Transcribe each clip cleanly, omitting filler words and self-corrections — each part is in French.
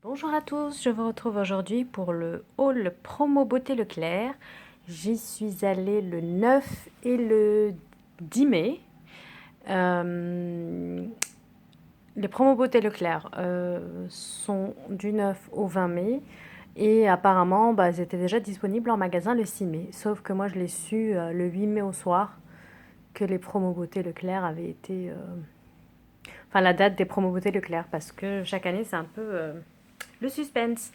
Bonjour à tous, je vous retrouve aujourd'hui pour le haul promo beauté Leclerc. J'y suis allée le 9 et le 10 mai. Les promos beauté Leclerc sont du 9 au 20 mai et apparemment elles étaient déjà disponibles en magasin le 6 mai. Sauf que moi je l'ai su le 8 mai au soir que les promos beauté Leclerc avaient été... Enfin la date des promos beauté Leclerc parce que chaque année c'est un peu... le suspense.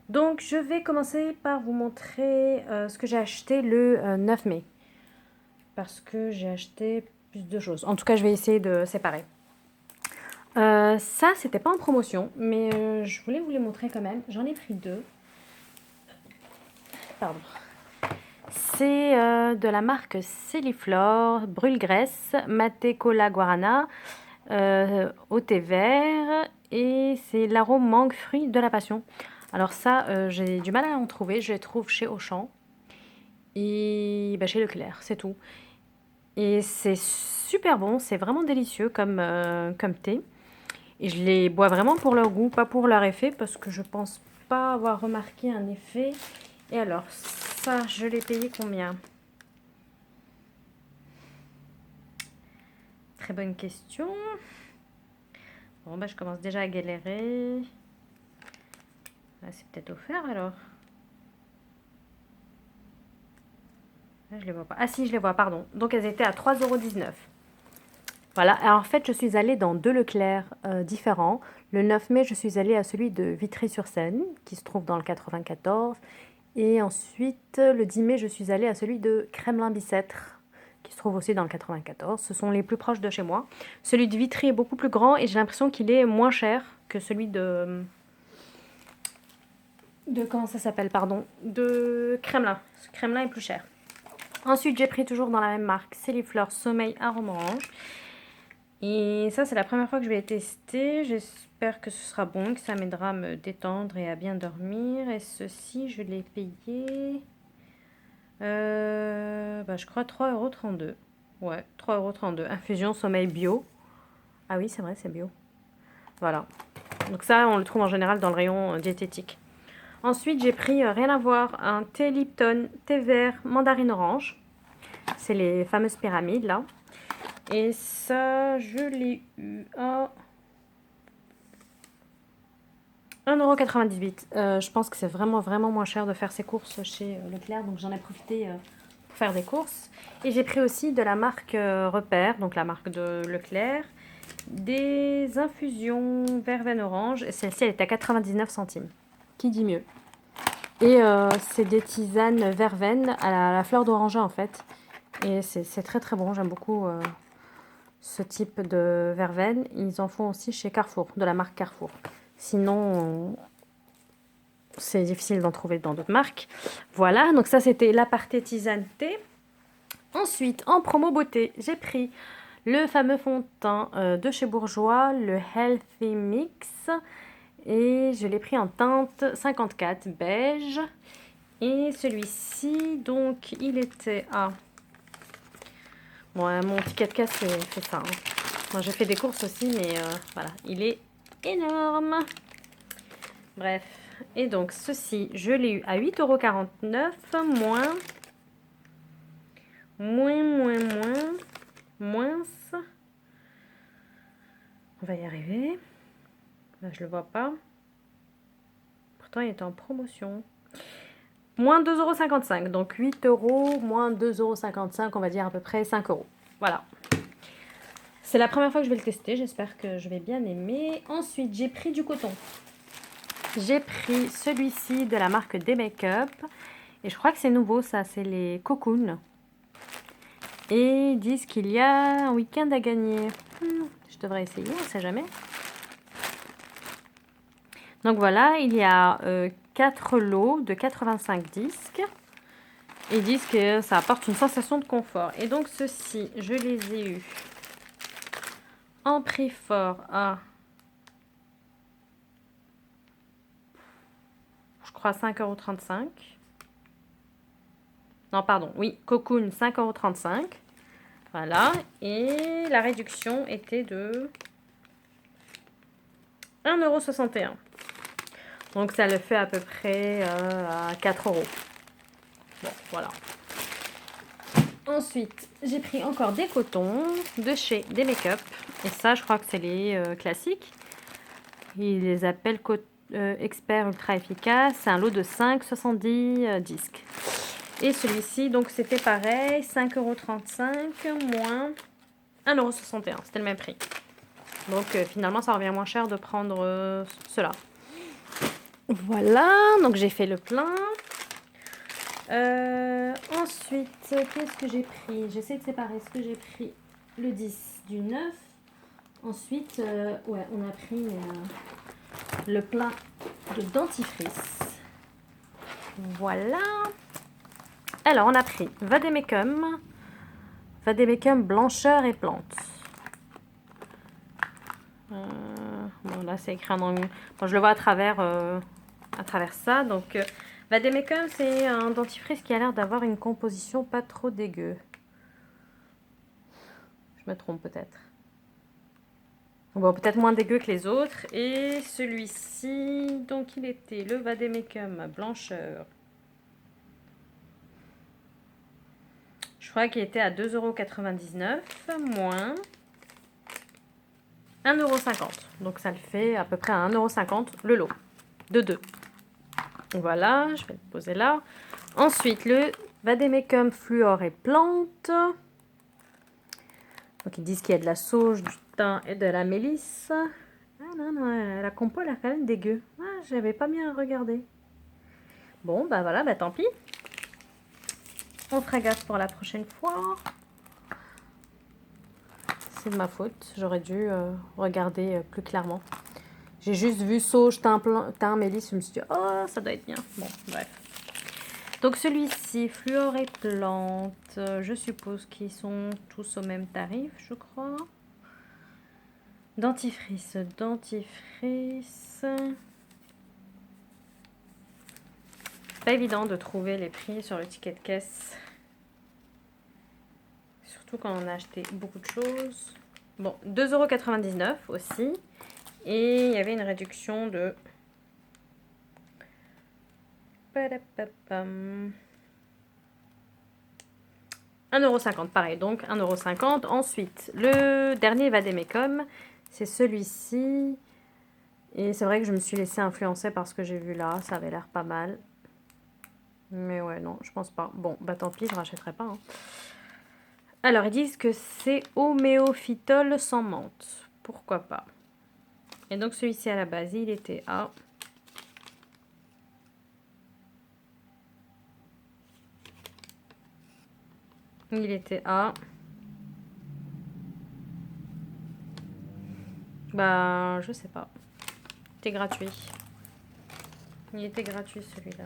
Donc, je vais commencer par vous montrer ce que j'ai acheté le 9 mai. Parce que j'ai acheté plus de choses. En tout cas, je vais essayer de séparer. Ça, c'était pas en promotion, mais je voulais vous les montrer quand même. J'en ai pris deux. Pardon. C'est de la marque Céliflore, Brûle-Graisse, Maté Cola Guarana, au thé vert. Et c'est l'arôme mangue fruit de la passion. Alors ça, j'ai du mal à en trouver. Je les trouve chez Auchan et chez Leclerc, c'est tout. Et c'est super bon, c'est vraiment délicieux comme thé. Et je les bois vraiment pour leur goût, pas pour leur effet, parce que je pense pas avoir remarqué un effet. Et alors, ça, je l'ai payé combien? Très bonne question. Bon, je commence déjà à galérer. C'est peut-être offert alors. Je les vois pas. Ah si, je les vois, pardon. Donc elles étaient à 3,19 €. Voilà, alors en fait, je suis allée dans deux Leclerc différents. Le 9 mai, je suis allée à celui de Vitry-sur-Seine, qui se trouve dans le 94. Et ensuite, le 10 mai, je suis allée à celui de Kremlin-Bicêtre, qui se trouve aussi dans le 94. Ce sont les plus proches de chez moi. Celui de Vitry est beaucoup plus grand et j'ai l'impression qu'il est moins cher que celui de comment ça s'appelle, pardon, de Kremlin. Kremlin est plus cher. Ensuite, j'ai pris toujours dans la même marque Céliflore Sommeil Arôme Orange. Et ça, c'est la première fois que je vais les tester. J'espère que ce sera bon, que ça m'aidera à me détendre et à bien dormir. Et ceci, je l'ai payé, je crois 3,32 €. Ouais, 3,32 €. Infusion sommeil bio. Ah oui, c'est vrai, c'est bio. Voilà. Donc ça, on le trouve en général dans le rayon diététique. Ensuite, j'ai pris, rien à voir, un thé Lipton, thé vert, mandarine orange. C'est les fameuses pyramides, là. Et ça, je l'ai eu à 1,98 €. Je pense que c'est vraiment moins cher de faire ses courses chez Leclerc. Donc j'en ai profité pour faire des courses. Et j'ai pris aussi de la marque Repère, donc la marque de Leclerc, des infusions verveine orange. Et celle-ci, elle est à 99 centimes. Qui dit mieux? Et c'est des tisanes verveine à la fleur d'oranger en fait. Et c'est très bon. J'aime beaucoup ce type de verveine. Ils en font aussi chez Carrefour, de la marque Carrefour. Sinon, c'est difficile d'en trouver dans d'autres marques. Voilà, donc ça c'était l'aparté tisane thé. Ensuite, en promo beauté, j'ai pris le fameux fond de teint de chez Bourjois, le Healthy Mix. Et je l'ai pris en teinte 54 beige. Et celui-ci, donc, il était à... Bon, mon ticket de caisse fait ça. Hein. Moi, j'ai fait des courses aussi, mais voilà, il est énorme. Bref. Et donc, ceci, je l'ai eu à 8,49 € moins. On va y arriver. Là, je le vois pas. Pourtant, il est en promotion. Moins 2,55 €. Donc 8 € moins 2,55 €, on va dire à peu près 5 €. Voilà. C'est la première fois que je vais le tester. J'espère que je vais bien aimer. Ensuite, j'ai pris du coton. J'ai pris celui-ci de la marque D-Make-up. Et je crois que c'est nouveau, ça. C'est les Cocoon. Et ils disent qu'il y a un week-end à gagner. Je devrais essayer, on ne sait jamais. Donc voilà, il y a 4 lots de 85 disques. Et ils disent que ça apporte une sensation de confort. Et donc ceux-ci, je les ai eus en prix fort à, je crois, 5,35 €. Non, pardon, oui, Cocoon, 5,35 €. Voilà, et la réduction était de 1,61 €. Donc ça le fait à peu près à 4 euros. Bon, voilà. Ensuite, j'ai pris encore des cotons de chez des Make-up. Et ça, je crois que c'est les classiques. Ils les appellent Expert Ultra Efficace. C'est un lot de 5, 70 disques. Et celui-ci, donc c'était pareil, 5,35 € moins 1,61 €. C'était le même prix. Donc finalement, ça revient moins cher de prendre cela. Voilà, donc j'ai fait le plein. Ensuite, qu'est-ce que j'ai pris? J'essaie de séparer ce que j'ai pris le 10 du 9. Ensuite, ouais, on a pris le plein de dentifrice. Voilà. Alors, on a pris Vademecum blancheur et plantes. Bon, là, c'est écrit en anglais. Bon, je le vois à travers ça. Donc, Vademecum, c'est un dentifrice qui a l'air d'avoir une composition pas trop dégueu. Je me trompe peut-être. Bon, peut-être moins dégueu que les autres. Et celui-ci, donc il était le Vademecum blancheur. Je crois qu'il était à 2,99 € moins 1,50 €. Donc ça le fait à peu près à 1,50 € le lot de 2. Voilà, je vais le poser là. Ensuite, le Vademecum fluor et plantes. Donc ils disent qu'il y a de la sauge, du thym et de la mélisse. Ah non, non, la compo elle a quand même dégueu. Ah, j'avais pas bien regardé. Bon, bah voilà, bah tant pis. On fera gaffe pour la prochaine fois. C'est de ma faute. J'aurais dû regarder plus clairement. J'ai juste vu sauge, thym, mélisse. Je me suis dit, oh, ça doit être bien. Bon, bref. Donc celui-ci, fluor et plantes. Je suppose qu'ils sont tous au même tarif, je crois. Dentifrice. Pas évident de trouver les prix sur le ticket de caisse. Surtout quand on a acheté beaucoup de choses. Bon, 2,99 € aussi. Et il y avait une réduction de 1,50 €, pareil. Donc 1,50 €. Ensuite, le dernier Vademecum, c'est celui-ci. Et c'est vrai que je me suis laissée influencer par ce que j'ai vu là. Ça avait l'air pas mal. Mais ouais, non, je pense pas. Bon, bah tant pis, je rachèterai pas. Hein. Alors, ils disent que c'est homéophytol sans menthe. Pourquoi pas? Et donc, celui-ci, à la base, il était à... Bah, je sais pas. C'était gratuit. Il était gratuit, celui-là.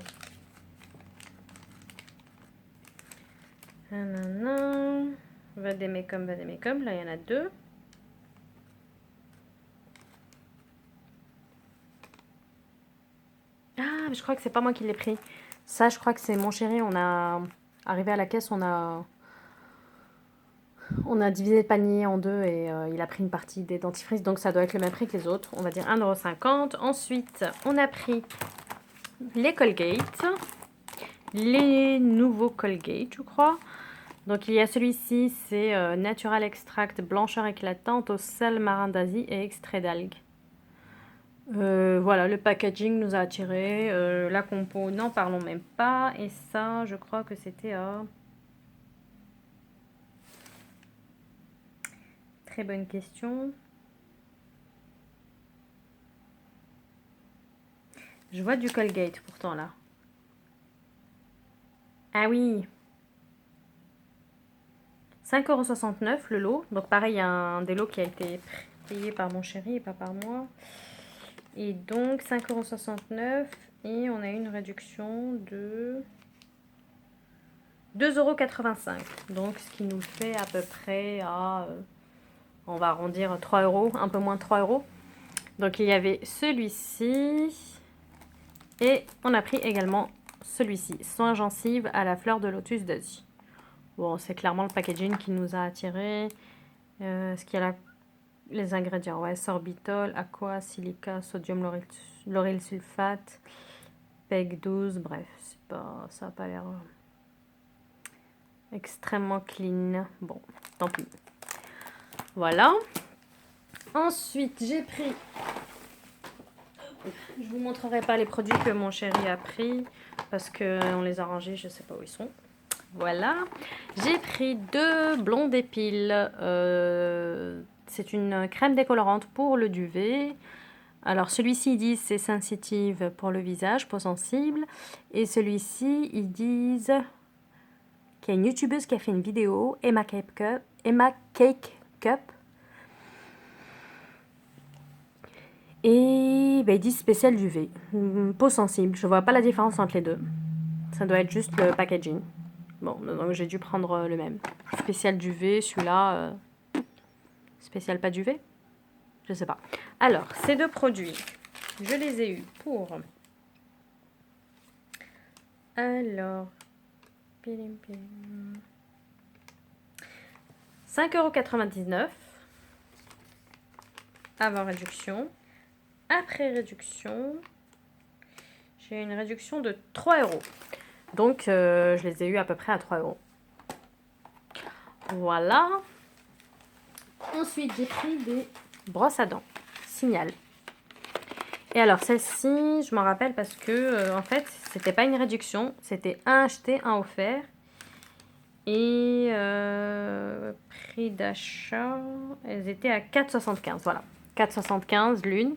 Vademecum. Là, il y en a 2. Ah, mais je crois que c'est pas moi qui l'ai pris. Ça, je crois que c'est mon chéri. On a... Arrivé à la caisse, on a divisé le panier en deux et il a pris une partie des dentifrices. Donc, ça doit être le même prix que les autres. On va dire 1,50 €. Ensuite, on a pris les Colgate. Les nouveaux Colgate, je crois. Donc, il y a celui-ci, c'est Natural Extract blancheur éclatante au sel marin d'Asie et extrait d'algues. Voilà, le packaging nous a attiré. La compo, n'en parlons même pas. Et ça, je crois que c'était à... Très bonne question. Je vois du Colgate pourtant là. Ah oui. 5,69 € le lot. Donc pareil, il y a un des lots qui a été payé par mon chéri et pas par moi. Et donc 5,69 € et on a eu une réduction de 2,85 €. Donc ce qui nous fait à peu près à, on va arrondir 3 €, un peu moins de 3 €. Donc il y avait celui-ci et on a pris également celui-ci, soin gencive à la fleur de lotus d'Asie. Bon, c'est clairement le packaging qui nous a attiré. Ce qu'il y a là, Les ingrédients, ouais, sorbitol, aqua, silica, sodium lauryl sulfate, PEG 12, bref, c'est pas, ça n'a pas l'air extrêmement clean. Bon, tant pis. Voilà. Ensuite, j'ai pris... Je vous montrerai pas les produits que mon chéri a pris parce qu'on les a rangés, je sais pas où ils sont. Voilà. J'ai pris 2 blonds d'épile. C'est une crème décolorante pour le duvet. Alors celui-ci, ils disent c'est sensitive pour le visage, peau sensible. Et celui-ci, ils disent qu'il y a une youtubeuse qui a fait une vidéo, Emma Cake Cup. Et ben, ils disent spécial duvet, peau sensible. Je vois pas la différence entre les deux. Ça doit être juste le packaging. Bon, donc j'ai dû prendre le même. Spécial duvet, celui-là, spécial pas duvet. Je sais pas. Alors, ces 2 produits, je les ai eus pour... Alors... 5,99 € avant réduction. Après réduction, j'ai une réduction de 3 €. Donc, je les ai eus à peu près à 3 €. Voilà. Ensuite, j'ai pris des brosses à dents. Signal. Et alors, celle-ci, je m'en rappelle parce que, en fait, c'était pas une réduction. C'était un acheté, un offert. Et prix d'achat, elles étaient à 4,75. Voilà. 4,75 l'une.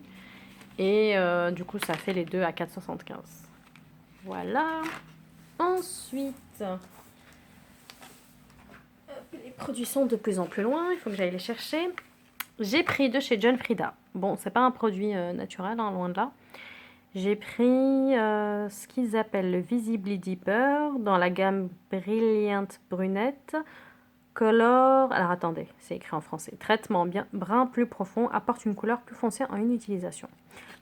Et du coup, ça fait les deux à 4,75. Voilà. Ensuite, les produits sont de plus en plus loin. Il faut que j'aille les chercher. J'ai pris de chez John Frieda. Bon, c'est pas un produit naturel, hein, loin de là. J'ai pris ce qu'ils appellent le Visibly Deeper dans la gamme Brilliant Brunette. Color... Alors attendez, c'est écrit en français. Traitement bien brun plus profond apporte une couleur plus foncée en une utilisation.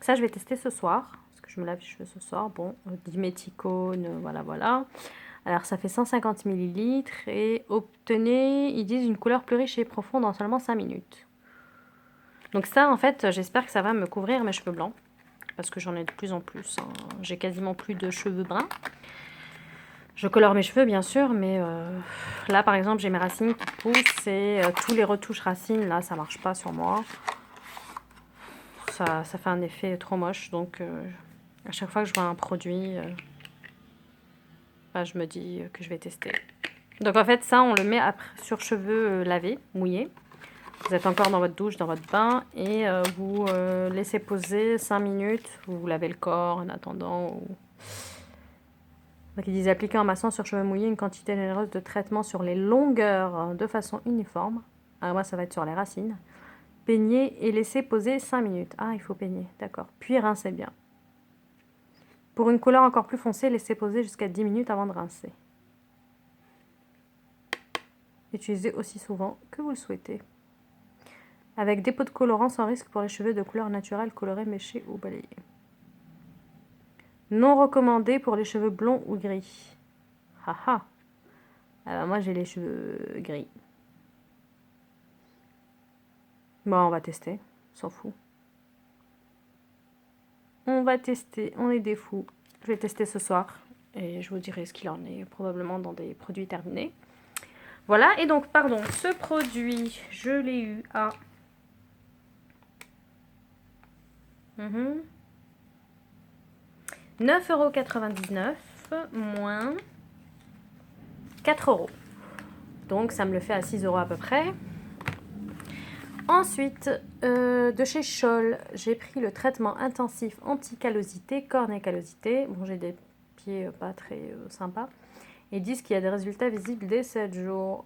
Ça, je vais tester ce soir. Parce que je me lave les cheveux ce soir. Bon, diméthicone, voilà, voilà. Alors, ça fait 150 ml. Et obtenez, ils disent, une couleur plus riche et profonde en seulement 5 minutes. Donc ça, en fait, j'espère que ça va me couvrir mes cheveux blancs. Parce que j'en ai de plus en plus. Hein. J'ai quasiment plus de cheveux bruns. Je colore mes cheveux, bien sûr, mais là, par exemple, j'ai mes racines qui poussent et tous les retouches racines, là, ça marche pas sur moi. Ça fait un effet trop moche, donc à chaque fois que je vois un produit, bah, je me dis que je vais tester. Donc en fait, ça, on le met après, sur cheveux lavés, mouillés. Vous êtes encore dans votre douche, dans votre bain, et vous laissez poser 5 minutes. Vous lavez le corps en attendant. Donc ils disent appliquer en massant sur cheveux mouillés une quantité généreuse de traitement sur les longueurs de façon uniforme. Ah, moi, ça va être sur les racines. Peigner et laisser poser 5 minutes. Ah, il faut peigner, d'accord. Puis rincer bien. Pour une couleur encore plus foncée, laissez poser jusqu'à 10 minutes avant de rincer. Utilisez aussi souvent que vous le souhaitez. Avec dépôt de colorant sans risque pour les cheveux de couleur naturelle colorés, méchés ou balayés. Non recommandé pour les cheveux blonds ou gris. Haha. Alors moi j'ai les cheveux gris. Bon, on va tester. On s'en fout. On va tester. On est des fous. Je vais tester ce soir. Et je vous dirai ce qu'il en est. Probablement dans des produits terminés. Voilà. Et donc, pardon. Ce produit, je l'ai eu à... 9,99 € moins 4 €. Donc, ça me le fait à 6 € à peu près. Ensuite, de chez Scholl, j'ai pris le traitement intensif anti-callosité, corne et callosité. Bon, j'ai des pieds pas très sympas. Ils disent qu'il y a des résultats visibles dès 7 jours.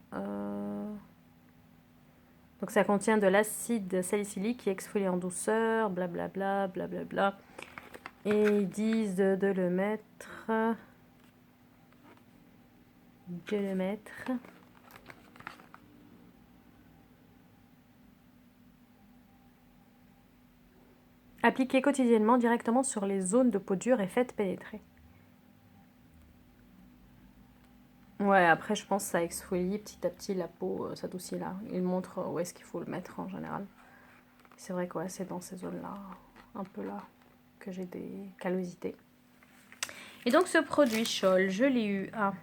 Donc, ça contient de l'acide salicylique qui exfolie en douceur, blablabla, blablabla. Et ils disent de le mettre... Appliquez quotidiennement directement sur les zones de peau dure et faites pénétrer. Ouais, après, je pense que ça exfolie petit à petit la peau, s'adoucit là. Il montre où est-ce qu'il faut le mettre en général. C'est vrai que ouais, c'est dans ces zones-là, un peu là, que j'ai des callosités. Et donc ce produit Scholl, je l'ai eu à...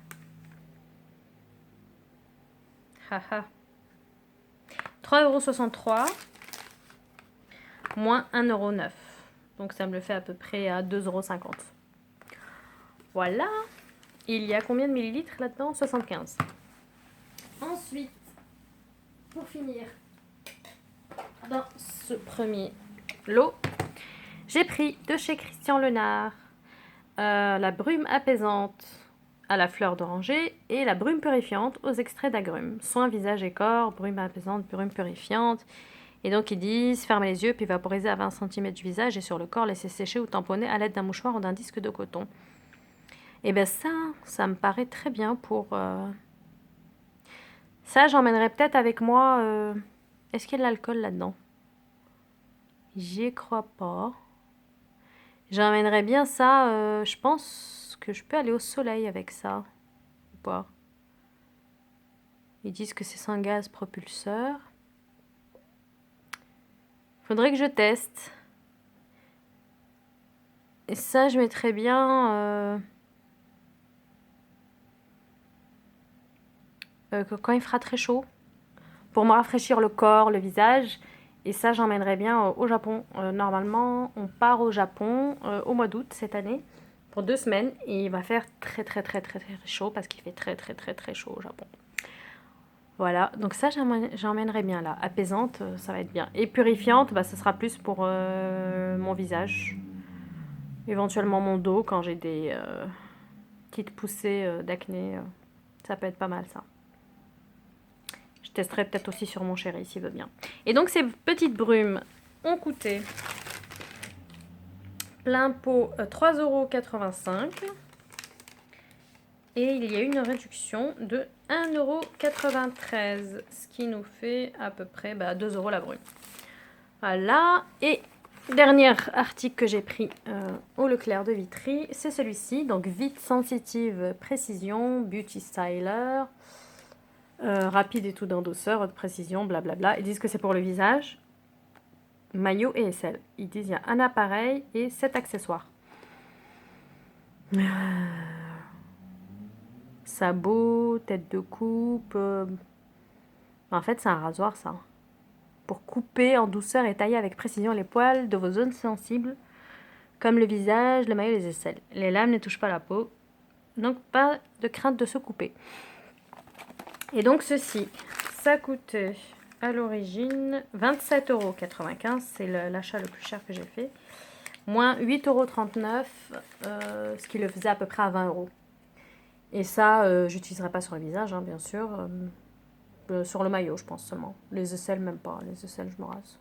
Haha. 3,63 € moins 1,09 €. Donc ça me le fait à peu près à 2,50 €. Voilà. Il y a combien de millilitres là-dedans? 75. Ensuite, pour finir, dans ce premier lot, j'ai pris de chez Christian Lenard la brume apaisante à la fleur d'oranger et la brume purifiante aux extraits d'agrumes. Soin visage et corps, brume apaisante, brume purifiante. Et donc ils disent fermez les yeux puis vaporiser à 20 cm du visage et sur le corps, laissez sécher ou tamponner à l'aide d'un mouchoir ou d'un disque de coton. Et bien ça me paraît très bien pour... Ça, j'emmènerais peut-être avec moi... Est-ce qu'il y a de l'alcool là-dedans? J'y crois pas. J'emmènerais bien ça. Je pense que je peux aller au soleil avec ça. Ou pas? Ils disent que c'est sans gaz propulseur. Faudrait que je teste. Et ça, je mettrais bien... quand il fera très chaud. Pour me rafraîchir le corps, le visage. Et ça, j'emmènerais bien au Japon. Normalement, on part au Japon au mois d'août cette année. Pour 2 semaines. Et il va faire très chaud. Parce qu'il fait très chaud au Japon. Voilà, donc ça j'emmènerai bien là. Apaisante, ça va être bien. Et purifiante, bah, ce sera plus pour mon visage. Éventuellement mon dos quand j'ai des petites poussées d'acné. Ça peut être pas mal ça. Je testerai peut-être aussi sur mon chéri s'il veut bien. Et donc ces petites brumes ont coûté plein pot 3,85 €. Et il y a une réduction de 1,93 €, ce qui nous fait à peu près 2 € la brume. Voilà, et dernier article que j'ai pris au Leclerc de Vitry, c'est celui-ci, donc Vite Sensitive Précision Beauty Styler, rapide et tout en douceur, haute précision, blablabla. Ils disent que c'est pour le visage, maillot et aisselle. Ils disent qu'il y a un appareil et 7 accessoires. Sabot, tête de coupe. En fait, c'est un rasoir, ça. Pour couper en douceur et tailler avec précision les poils de vos zones sensibles, comme le visage, le maillot et les aisselles. Les lames ne touchent pas la peau, donc pas de crainte de se couper. Et donc ceci, ça coûtait à l'origine 27,95 €. C'est l'achat le plus cher que j'ai fait. Moins 8,39 €, ce qui le faisait à peu près à 20 €. Et ça, j'utiliserai pas sur le visage, hein, bien sûr. Sur le maillot, je pense seulement. Les aisselles, même pas. Les aisselles, je me rase.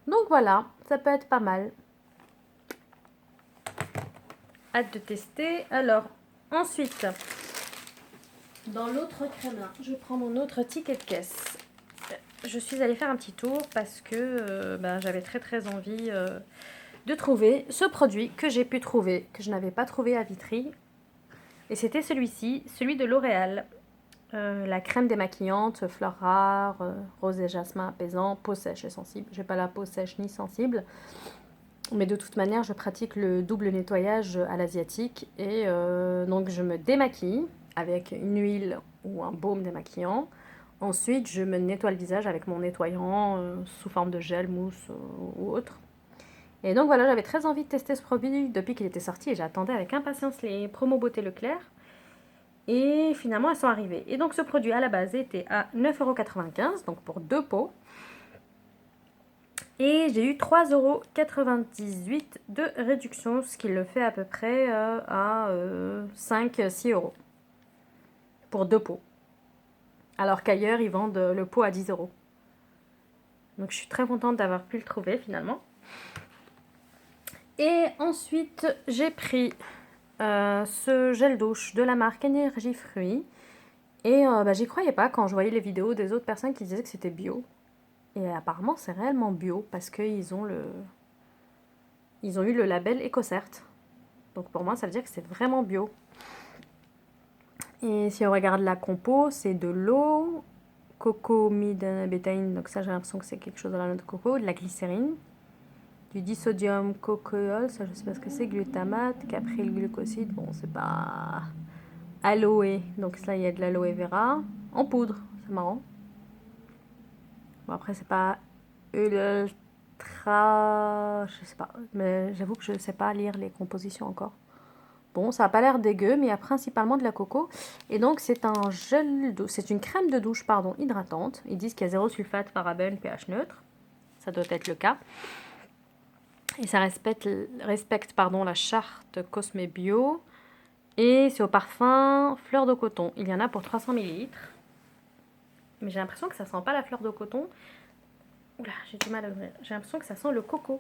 Donc voilà, ça peut être pas mal. Hâte de tester. Alors, ensuite, dans l'autre crème là, je prends mon autre ticket de caisse. Je suis allée faire un petit tour parce que j'avais très envie de trouver ce produit que j'ai pu trouver, que je n'avais pas trouvé à Vitry. Et c'était celui-ci, celui de L'Oréal. La crème démaquillante, fleurs rares, rose et jasmin apaisant, peau sèche et sensible. J'ai pas la peau sèche ni sensible, mais de toute manière, je pratique le double nettoyage à l'asiatique et donc je me démaquille avec une huile ou un baume démaquillant. Ensuite, je me nettoie le visage avec mon nettoyant sous forme de gel, mousse ou autre. Et donc voilà, j'avais très envie de tester ce produit depuis qu'il était sorti et j'attendais avec impatience les promos Beauté Leclerc. Et finalement, elles sont arrivées. Et donc, ce produit, à la base, était à 9,95 €, donc pour 2 pots. Et j'ai eu 3,98 € de réduction, ce qui le fait à peu près à 5-6 € pour 2 pots. Alors qu'ailleurs, ils vendent le pot à 10 €. Donc, je suis très contente d'avoir pu le trouver, finalement. Et ensuite, j'ai pris... ce gel douche de la marque Énergie Fruits. Et j'y croyais pas quand je voyais les vidéos des autres personnes qui disaient que c'était bio. Et apparemment, c'est réellement bio parce qu'ils ont eu le label EcoCert. Donc pour moi, ça veut dire que c'est vraiment bio. Et si on regarde la compo, c'est de l'eau, coco bétaïne, donc ça j'ai l'impression que c'est quelque chose dans la noix de coco, de la glycérine, du disodium cocool, ça je sais pas ce que c'est, glutamate, capryl-glucoside, bon c'est pas... Aloe, donc ça il y a de l'aloe vera, en poudre, c'est marrant. Bon après c'est pas ultra... je sais pas, mais j'avoue que je sais pas lire les compositions encore. Bon, ça n'a pas l'air dégueu, mais il y a principalement de la coco. Et donc, c'est un gel douche, c'est une crème de douche, pardon, hydratante. Ils disent qu'il y a 0 sulfate, parabène, pH neutre. Ça doit être le cas. Et ça respecte pardon, la charte Cosme Bio. Et c'est au parfum fleur de coton. Il y en a pour 300 ml. Mais j'ai l'impression que ça sent pas la fleur de coton. Oula, j'ai du mal à ouvrir. J'ai l'impression que ça sent le coco.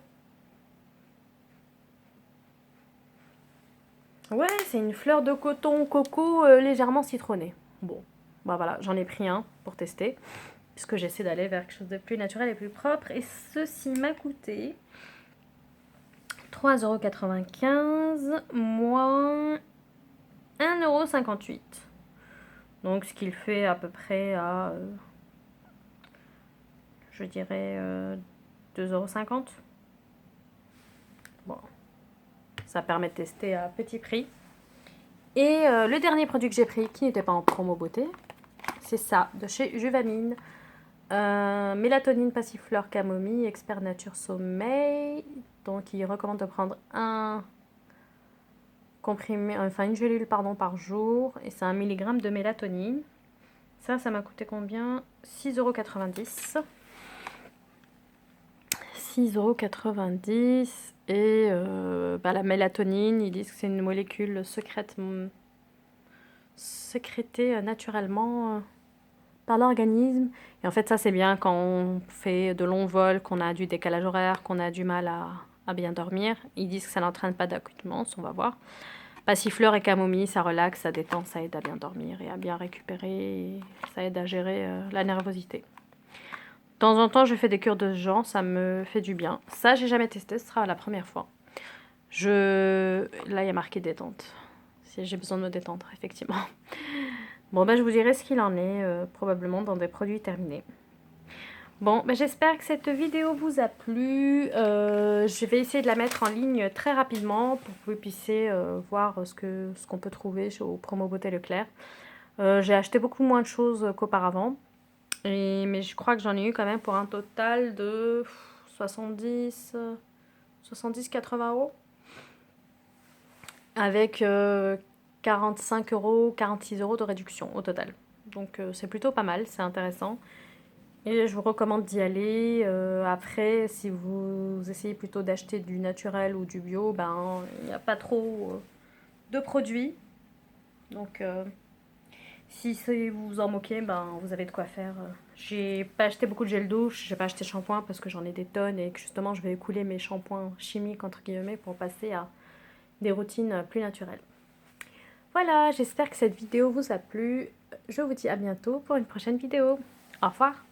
Ouais, c'est une fleur de coton coco légèrement citronnée. Bon, bah voilà, j'en ai pris un pour tester, puisque j'essaie d'aller vers quelque chose de plus naturel et plus propre. Et ceci m'a coûté 3,95 € moins 1,58 €. Donc ce qu'il fait à peu près à, je dirais, 2,50 €. Bon, ça permet de tester à petit prix. Et le dernier produit que j'ai pris, qui n'était pas en promo beauté, c'est ça, de chez Juvamine. Mélatonine, passiflore, camomille, expert nature sommeil. Donc il recommande de prendre un comprimé, enfin une gélule pardon, par jour. Et c'est 1 mg de mélatonine. Ça m'a coûté combien? 6,90 €. 6,90 €. Et la mélatonine, ils disent que c'est une molécule sécrétée naturellement par l'organisme. Et en fait, ça, c'est bien quand on fait de longs vols, qu'on a du décalage horaire, qu'on a du mal à bien dormir. Ils disent que ça n'entraîne pas d'accoutumance, on va voir. Passiflore et camomille, ça relaxe, ça détend, ça aide à bien dormir et à bien récupérer. Et ça aide à gérer la nervosité. De temps en temps, je fais des cures de ce genre, ça me fait du bien. Ça, j'ai jamais testé, ce sera la première fois. Là, il y a marqué détente. Si j'ai besoin de me détendre, effectivement. Bon, je vous dirai ce qu'il en est, probablement dans des produits terminés. Bon, j'espère que cette vidéo vous a plu. Je vais essayer de la mettre en ligne très rapidement pour que vous puissiez voir ce qu'on peut trouver au Promo Beauté Leclerc. J'ai acheté beaucoup moins de choses qu'auparavant. Mais je crois que j'en ai eu quand même pour un total de 70-80 €. Avec 45 €, 46 € de réduction au total. Donc c'est plutôt pas mal, c'est intéressant. Et je vous recommande d'y aller. Après, si vous essayez plutôt d'acheter du naturel ou du bio, il n'y a pas trop de produits. Donc si vous vous en moquez, vous avez de quoi faire. J'ai pas acheté beaucoup de gel douche, j'ai pas acheté shampoing parce que j'en ai des tonnes et que justement je vais écouler mes shampoings chimiques entre guillemets pour passer à des routines plus naturelles. Voilà, j'espère que cette vidéo vous a plu. Je vous dis à bientôt pour une prochaine vidéo. Au revoir.